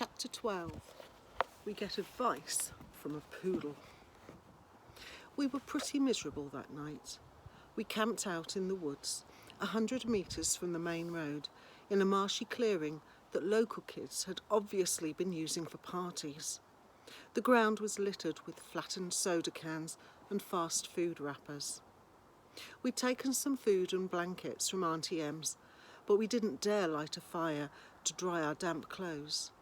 Chapter 12. We get advice from a poodle. We were pretty miserable that night. We camped out in the woods, 100 metres from the main road, in a marshy clearing that local kids had obviously been using for parties. The ground was littered with flattened soda cans and fast food wrappers. We'd taken some food and blankets from Auntie Em's, but we didn't dare light a fire to dry our damp clothes.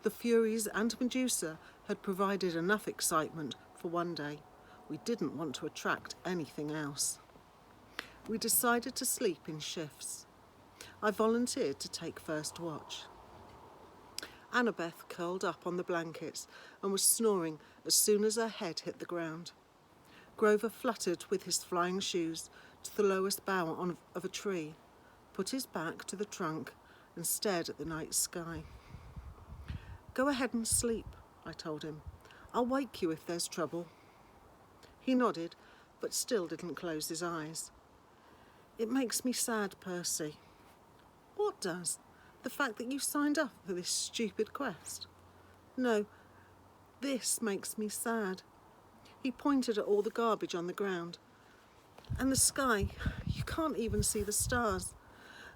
The Furies and Medusa had provided enough excitement for one day. We didn't want to attract anything else. We decided to sleep in shifts. I volunteered to take first watch. Annabeth curled up on the blankets and was snoring as soon as her head hit the ground. Grover fluttered with his flying shoes to the lowest bough of a tree, put his back to the trunk and stared at the night sky. "Go ahead and sleep," I told him. "I'll wake you if there's trouble." He nodded, but still didn't close his eyes. "It makes me sad, Percy." "What does? The fact that you signed up for this stupid quest?" "No, this makes me sad." He pointed at all the garbage on the ground. "And the sky, you can't even see the stars.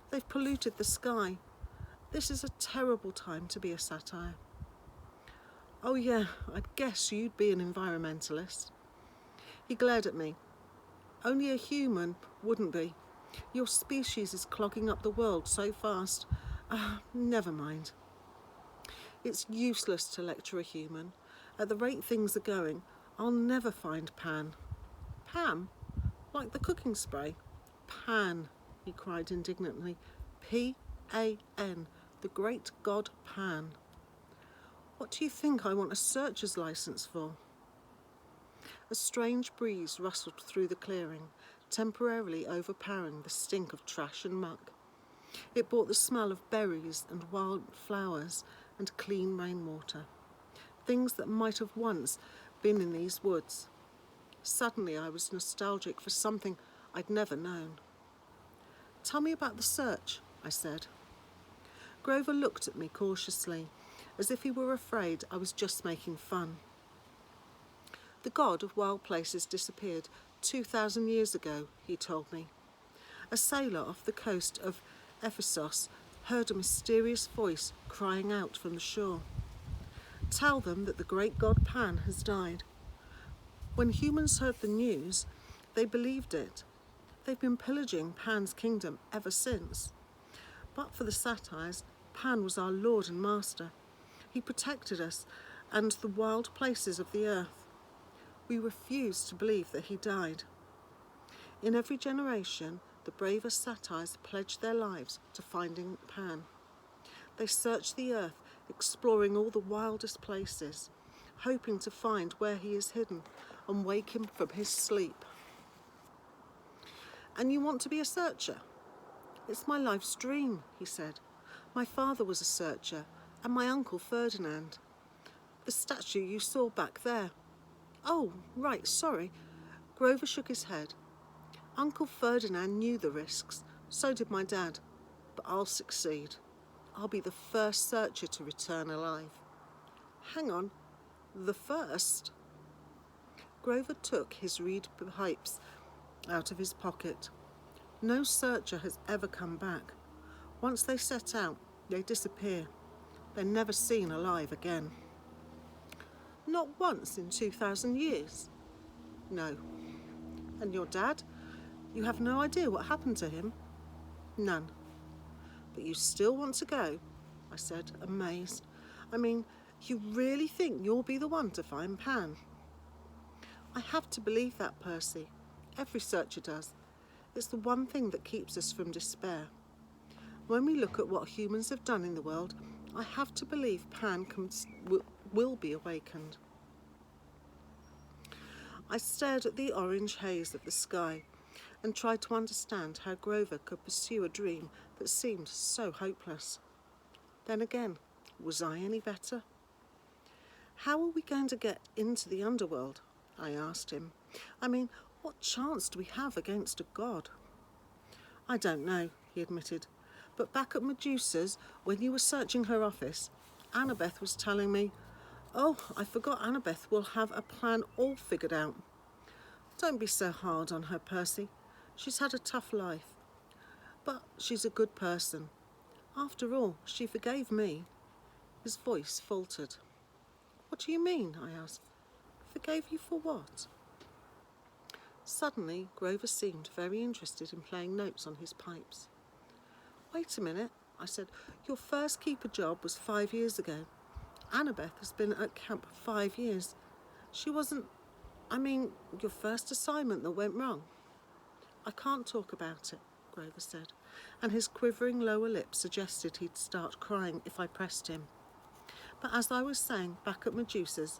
They've polluted the sky. This is a terrible time to be a satire." "Oh yeah, I'd guess you'd be an environmentalist." He glared at me. "Only a human wouldn't be. Your species is clogging up the world so fast. Never mind." "It's useless to lecture a human. At the rate things are going, I'll never find Pan." "Pam? Like the cooking spray?" "Pan," he cried indignantly. P-A-N, the great god Pan. "What do you think I want a searcher's license for?" A strange breeze rustled through the clearing, temporarily overpowering the stink of trash and muck. It brought the smell of berries and wild flowers and clean rainwater, things that might have once been in these woods. Suddenly I was nostalgic for something I'd never known. "Tell me about the search," I said. Grover looked at me cautiously, as if he were afraid I was just making fun. "The god of wild places disappeared 2,000 years ago," he told me. "A sailor off the coast of Ephesus heard a mysterious voice crying out from the shore. Tell them that the great god Pan has died. When humans heard the news, they believed it. They've been pillaging Pan's kingdom ever since. But for the satires, Pan was our lord and master. He protected us and the wild places of the earth. We refused to believe that he died. In every generation, the bravest satires pledged their lives to finding Pan. They searched the earth, exploring all the wildest places, hoping to find where he is hidden and wake him from his sleep." "And you want to be a searcher?" "It's my life's dream," he said. "My father was a searcher, and my uncle Ferdinand. The statue you saw back there." "Oh, right, sorry." Grover shook his head. "Uncle Ferdinand knew the risks, so did my dad. But I'll succeed. I'll be the first searcher to return alive." "Hang on, the first?" Grover took his reed pipes out of his pocket. "No searcher has ever come back. Once they set out, they disappear. They're never seen alive again." "Not once in 2,000 years?" "No." "And your dad? You have no idea what happened to him?" "None." "But you still want to go?" I said, amazed. "I mean, you really think you'll be the one to find Pan?" "I have to believe that, Percy. Every searcher does. It's the one thing that keeps us from despair. When we look at what humans have done in the world, I have to believe Pan will be awakened." I stared at the orange haze of the sky and tried to understand how Grover could pursue a dream that seemed so hopeless. Then again, was I any better? "How are we going to get into the underworld?" I asked him. "I mean, what chance do we have against a god?" "I don't know," he admitted. "But back at Medusa's, when you were searching her office, Annabeth was telling me, oh, I forgot Annabeth will have a plan all figured out. Don't be so hard on her, Percy. She's had a tough life. But she's a good person. After all, she forgave me. His voice faltered. What do you mean? I asked. Forgave you for what? Suddenly, Grover seemed very interested in playing notes on his pipes. Wait a minute, I said. Your first keeper job was 5 years ago. Annabeth has been at camp 5 years. She wasn't, your first assignment that went wrong. I can't talk about it, Grover said, and his quivering lower lip suggested he'd start crying if I pressed him. But as I was saying, back at Medusa's,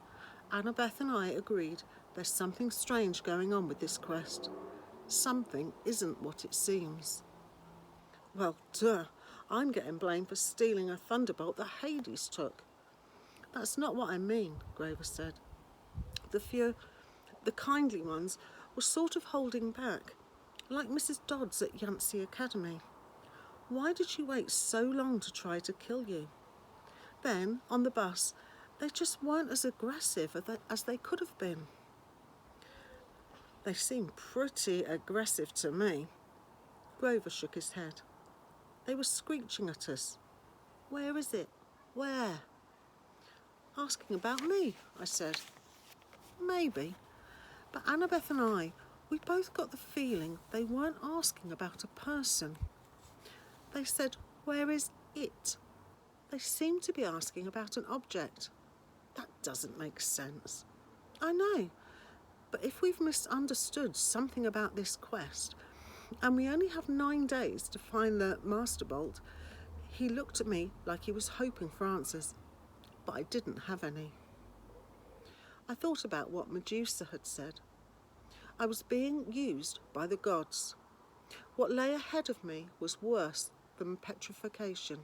Annabeth and I agreed there's something strange going on with this quest. Something isn't what it seems. Well, duh, I'm getting blamed for stealing a thunderbolt that Hades took. That's not what I mean, Grover said. The kindly ones were sort of holding back, like Mrs. Dodds at Yancey Academy. Why did she wait so long to try to kill you? Then, on the bus, they just weren't as aggressive as they could have been. They seemed pretty aggressive to me. Grover shook his head. They were screeching at us. Where is it? Where? Asking about me, I said. Maybe. But Annabeth and I, we both got the feeling they weren't asking about a person. They said, where is it? They seemed to be asking about an object. That doesn't make sense. I know, but if we've misunderstood something about this quest, and we only have 9 days to find the Master Bolt, he looked at me like he was hoping for answers, but I didn't have any. I thought about what Medusa had said. I was being used by the gods. What lay ahead of me was worse than petrification.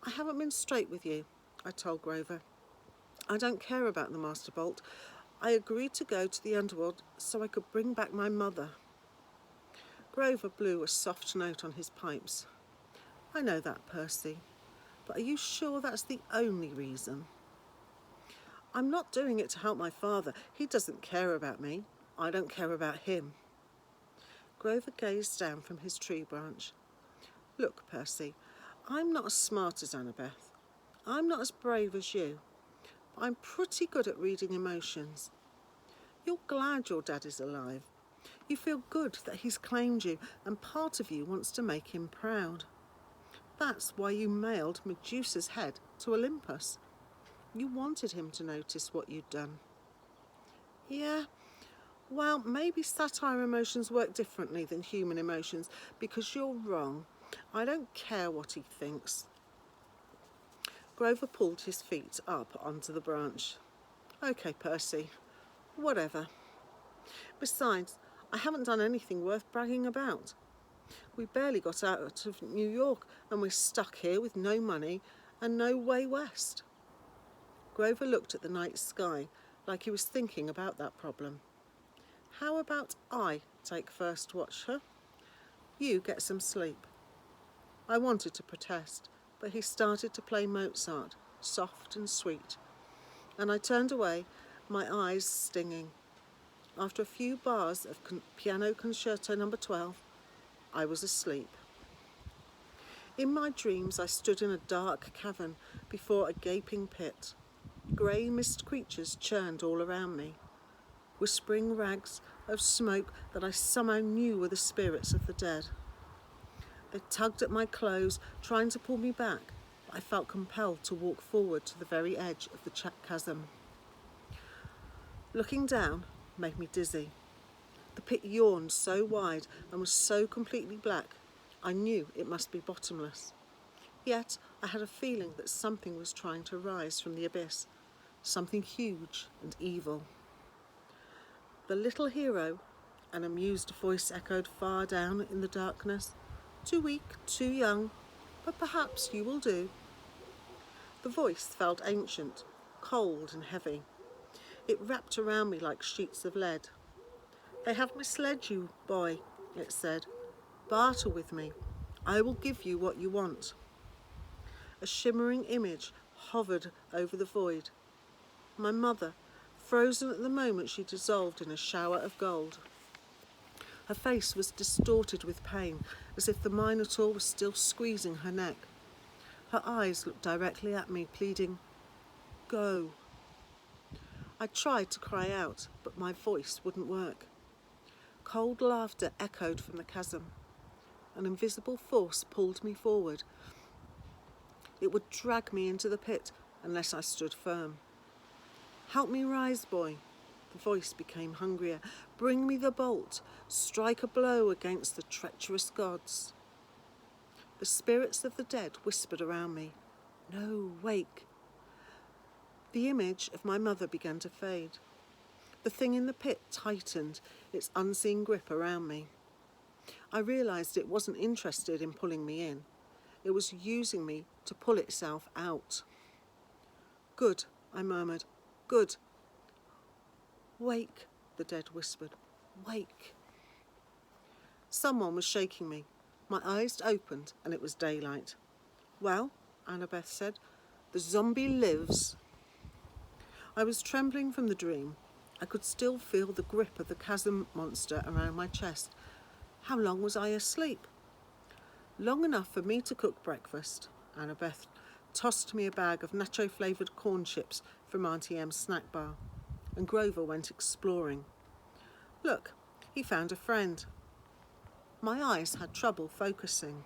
I haven't been straight with you, I told Grover. I don't care about the Master Bolt. I agreed to go to the underworld so I could bring back my mother. Grover blew a soft note on his pipes. I know that, Percy, but are you sure that's the only reason? I'm not doing it to help my father. He doesn't care about me. I don't care about him. Grover gazed down from his tree branch. Look, Percy, I'm not as smart as Annabeth. I'm not as brave as you. But I'm pretty good at reading emotions. You're glad your dad is alive. You feel good that he's claimed you, and part of you wants to make him proud. That's why you mailed Medusa's head to Olympus. You wanted him to notice what you'd done. Yeah, well, maybe satire emotions work differently than human emotions, because you're wrong. I don't care what he thinks. Grover pulled his feet up onto the branch. Okay, Percy, whatever. Besides, I haven't done anything worth bragging about. We barely got out of New York, and we're stuck here with no money and no way west. Grover looked at the night sky like he was thinking about that problem. How about I take first watch, huh? You get some sleep. I wanted to protest, but he started to play Mozart, soft and sweet, and I turned away, my eyes stinging. After a few bars of Piano Concerto No. 12, I was asleep. In my dreams, I stood in a dark cavern before a gaping pit. Grey mist creatures churned all around me, whispering rags of smoke that I somehow knew were the spirits of the dead. They tugged at my clothes, trying to pull me back, but I felt compelled to walk forward to the very edge of the chasm. Looking down made me dizzy. The pit yawned so wide and was so completely black, I knew it must be bottomless. Yet I had a feeling that something was trying to rise from the abyss, something huge and evil. The little hero, an amused voice echoed far down in the darkness. Too weak, too young, but perhaps you will do. The voice felt ancient, cold and heavy. It wrapped around me like sheets of lead. They have misled you, boy, it said. Barter with me. I will give you what you want. A shimmering image hovered over the void. My mother, frozen at the moment she dissolved in a shower of gold. Her face was distorted with pain, as if the Minotaur was still squeezing her neck. Her eyes looked directly at me, pleading, "Go." I tried to cry out, but my voice wouldn't work. Cold laughter echoed from the chasm. An invisible force pulled me forward. It would drag me into the pit unless I stood firm. "Help me rise, boy." The voice became hungrier. "Bring me the bolt. Strike a blow against the treacherous gods." The spirits of the dead whispered around me. "No, wake." The image of my mother began to fade. The thing in the pit tightened, its unseen grip around me. I realised it wasn't interested in pulling me in. It was using me to pull itself out. "Good," I murmured. "Good." "Wake," the dead whispered. "Wake." Someone was shaking me. My eyes opened and it was daylight. "Well," Annabeth said, "the zombie lives." I was trembling from the dream. I could still feel the grip of the chasm monster around my chest. How long was I asleep? Long enough for me to cook breakfast. Annabeth tossed me a bag of nacho-flavoured corn chips from Auntie M's snack bar, and Grover went exploring. Look, he found a friend. My eyes had trouble focusing.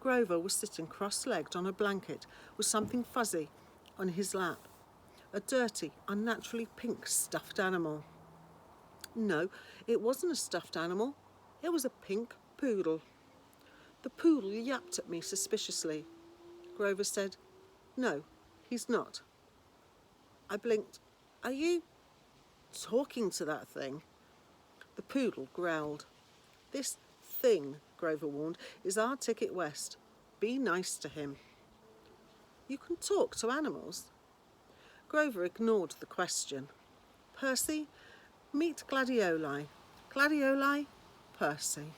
Grover was sitting cross-legged on a blanket with something fuzzy on his lap, a dirty, unnaturally pink stuffed animal. No, it wasn't a stuffed animal. It was a pink poodle. The poodle yapped at me suspiciously. Grover said, "No, he's not." I blinked. "Are you talking to that thing?" The poodle growled. "This thing," Grover warned, "is our ticket west. Be nice to him." "You can talk to animals?" Grover ignored the question. "Percy, meet Gladioli. Gladioli, Percy."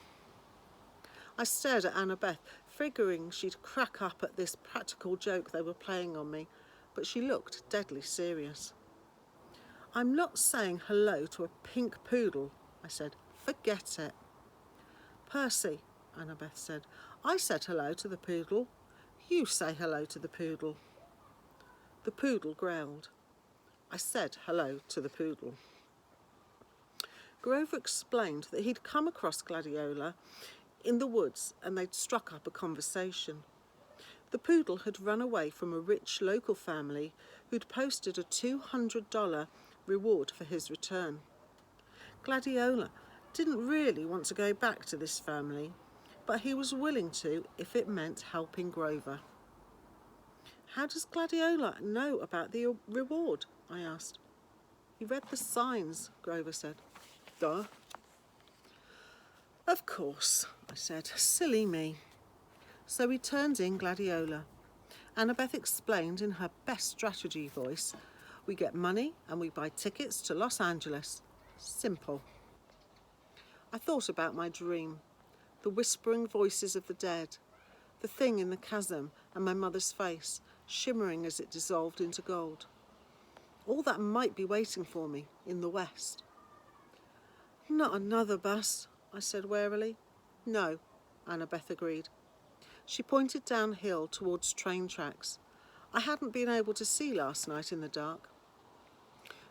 I stared at Annabeth, figuring she'd crack up at this practical joke they were playing on me, but she looked deadly serious. "I'm not saying hello to a pink poodle," I said. "Forget it." "Percy," Annabeth said, "I said hello to the poodle. You say hello to the poodle." The poodle growled. I said hello to the poodle. Grover explained that he'd come across Gladiola in the woods and they'd struck up a conversation. The poodle had run away from a rich local family who'd posted a $200 reward for his return. Gladiola didn't really want to go back to this family, but he was willing to if it meant helping Grover. "How does Gladiola know about the reward?" I asked. "He read the signs," Grover said. "Duh." "Of course," I said. "Silly me." So we turned in Gladiola. Annabeth explained in her best strategy voice, "We get money and we buy tickets to Los Angeles. Simple." I thought about my dream, the whispering voices of the dead, the thing in the chasm and my mother's face, shimmering as it dissolved into gold. All that might be waiting for me in the west. "Not another bus," I said warily. "No," Annabeth agreed. She pointed downhill towards train tracks. I hadn't been able to see last night in the dark.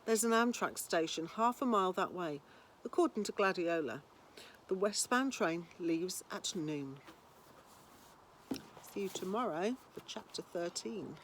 "There's an Amtrak station half a mile that way. According to Gladiola, the westbound train leaves at noon." See you tomorrow for chapter 13.